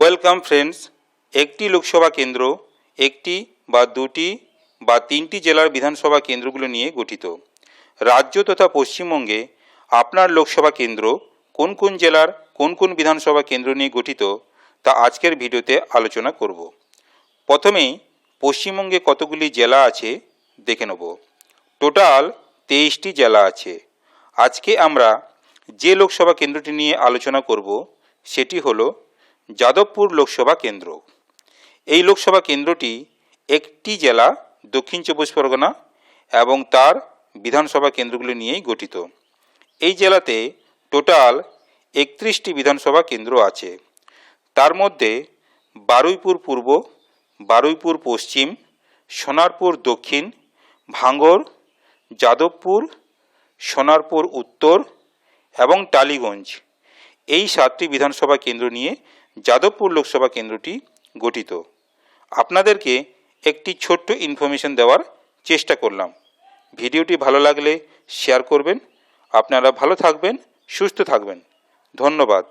Welcome friends. একটি লোকসভা কেন্দ্র একটি বা দুটি বা তিনটি জেলার বিধানসভা কেন্দ্রগুলো নিয়ে গঠিত। রাজ্য তথা পশ্চিমবঙ্গে আপনার লোকসভা কেন্দ্র কোন কোন জেলার কোন কোন বিধানসভা কেন্দ্র নিয়ে গঠিত তা আজকের ভিডিওতে আলোচনা করব। প্রথমেই পশ্চিমবঙ্গে কতগুলি জেলা আছে দেখে নেব। টোটাল 23টি জেলা আছে। আজকে আমরা যে লোকসভা কেন্দ্রটি নিয়ে আলোচনা করব সেটি হলো যাদবপুর লোকসভা কেন্দ্র। এই লোকসভা কেন্দ্রটি একটি জেলা দক্ষিণ চব্বিশ পরগনা এবং তার বিধানসভা কেন্দ্রগুলি নিয়েই গঠিত। এই জেলাতে টোটাল 31টি বিধানসভা কেন্দ্র আছে। তার মধ্যে বারুইপুর পূর্ব, বারুইপুর পশ্চিম, সোনারপুর দক্ষিণ, ভাঙড়, যাদবপুর, সোনারপুর উত্তর এবং টালিগঞ্জ, এই 7টি বিধানসভা কেন্দ্র নিয়ে যাদবপুর লোকসভা কেন্দ্রটি গঠিত। আপনাদেরকে একটি ছোট্ট ইনফরমেশন দেওয়ার চেষ্টা করলাম। ভিডিওটি ভালো লাগলে শেয়ার করবেন। আপনারা ভালো থাকবেন, সুস্থ থাকবেন। ধন্যবাদ।